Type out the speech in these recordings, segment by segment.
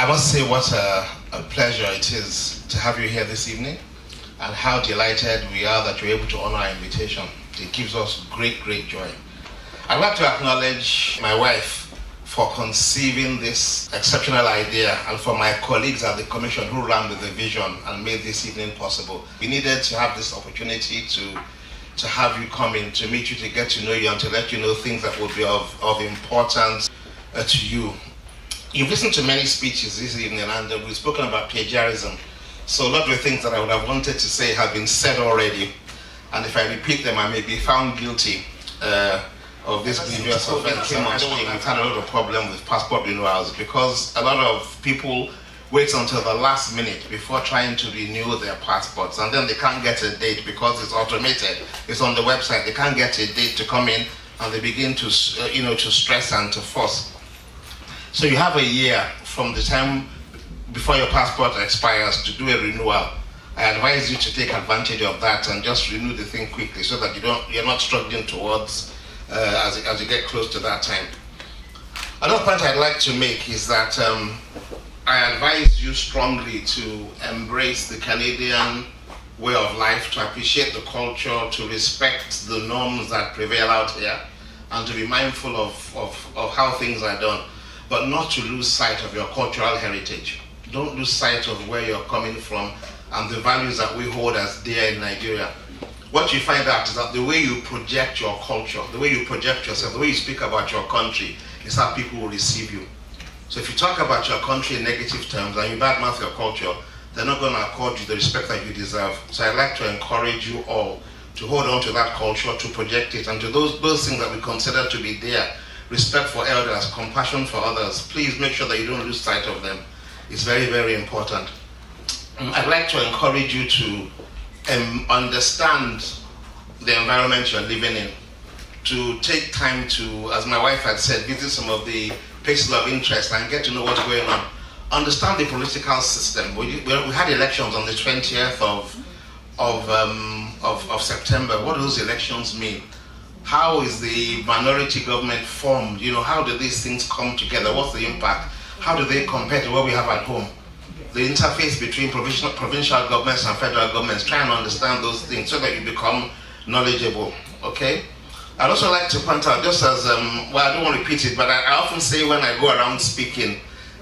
I must say what a pleasure it is to have you here this evening, and how delighted we are that you're able to honor our invitation. It gives us great, great joy. I'd like to acknowledge my wife for conceiving this exceptional idea, and for my colleagues at the Commission who ran with the vision and made this evening possible. We needed to have this opportunity to have you come in, to meet you, to get to know you, and to let you know things that would be of importance to you. You've listened to many speeches this evening, and we've spoken about plagiarism. So a lot of the things that I would have wanted to say have been said already. And if I repeat them, I may be found guilty of this grievous offense. We've had a lot of problem with passport renewals because a lot of people wait until the last minute before trying to renew their passports, and then they can't get a date because it's automated. It's on the website. They can't get a date to come in, and they begin to, to stress and to force. So you have a year from the time before your passport expires to do a renewal. I advise you to take advantage of that and just renew the thing quickly, so that you're not struggling towards as you get close to that time. Another point I'd like to make is that I advise you strongly to embrace the Canadian way of life, to appreciate the culture, to respect the norms that prevail out here, and to be mindful of how things are done, but not to lose sight of your cultural heritage. Don't lose sight of where you're coming from and the values that we hold as dear in Nigeria. What you find out is that the way you project your culture, the way you project yourself, the way you speak about your country is how people will receive you. So if you talk about your country in negative terms and you badmouth your culture, they're not going to accord you the respect that you deserve. So I'd like to encourage you all to hold on to that culture, to project it, and to those things that we consider to be there. Respect for elders, compassion for others. Please make sure that you don't lose sight of them. It's very, very important. I'd like to encourage you to understand the environment you're living in, to take time to, as my wife had said, visit some of the places of interest and get to know what's going on. Understand the political system. We had elections on the 20th of September. What do those elections mean? How is the minority government formed? How do these things come together? What's the impact? How do they compare to what we have at home? The interface between provincial governments and federal governments. Try and understand those things so that you become knowledgeable, okay? I'd also like to point out, just as, I don't want to repeat it, but I often say when I go around speaking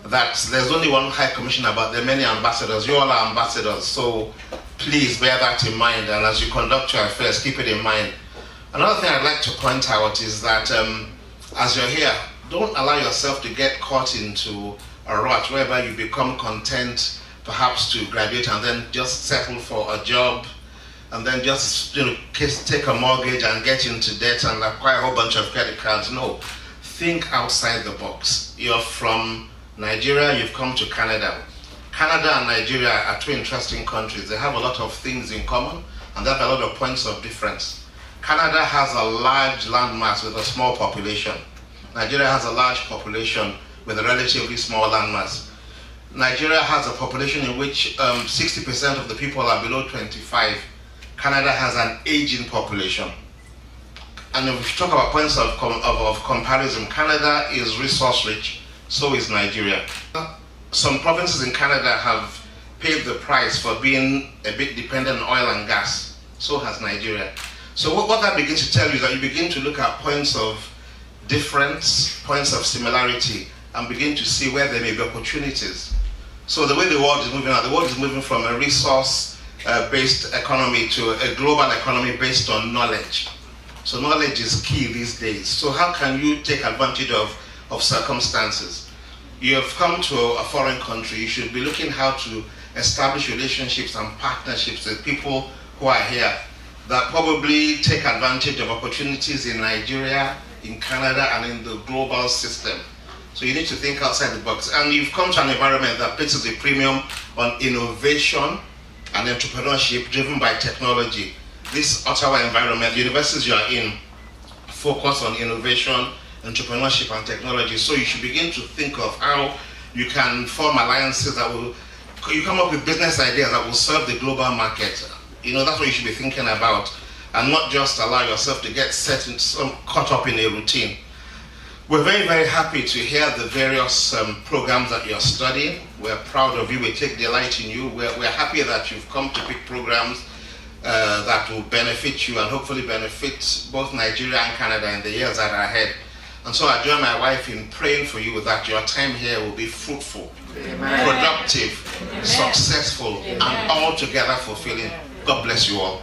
that there's only one High Commissioner, but there are many ambassadors. You all are ambassadors, so please bear that in mind, and as you conduct your affairs, keep it in mind. Another thing I'd like to point out is that as you're here, don't allow yourself to get caught into a rut whereby you become content perhaps to graduate and then just settle for a job and then just take a mortgage and get into debt and acquire a whole bunch of credit cards. No, think outside the box. You're from Nigeria, you've come to Canada. Canada and Nigeria are two interesting countries. They have a lot of things in common and they have a lot of points of difference. Canada has a large landmass with a small population. Nigeria has a large population with a relatively small landmass. Nigeria has a population in which 60% of the people are below 25. Canada has an aging population. And if we talk about points of comparison, Canada is resource rich, so is Nigeria. Some provinces in Canada have paid the price for being a bit dependent on oil and gas, so has Nigeria. So what that begins to tell you is that you begin to look at points of difference, points of similarity, and begin to see where there may be opportunities. So the way the world is moving now, the world is moving from a resource-based economy to a global economy based on knowledge. So knowledge is key these days. So how can you take advantage of circumstances? You have come to a foreign country, you should be looking how to establish relationships and partnerships with people who are here that probably take advantage of opportunities in Nigeria, in Canada, and in the global system. So you need to think outside the box. And you've come to an environment that places a premium on innovation and entrepreneurship driven by technology. This Ottawa environment, the universities you are in, focus on innovation, entrepreneurship, and technology. So you should begin to think of how you can form alliances that will, you come up with business ideas that will serve the global market. That's what you should be thinking about, and not just allow yourself to get caught up in a routine. We're very, very happy to hear the various programs that you're studying. We're proud of you. We take delight in you. We're happy that you've come to pick programs that will benefit you and hopefully benefit both Nigeria and Canada in the years that are ahead. And so I join my wife in praying for you that your time here will be fruitful, Amen. productive, Amen. successful, Amen. and altogether fulfilling. God bless you all.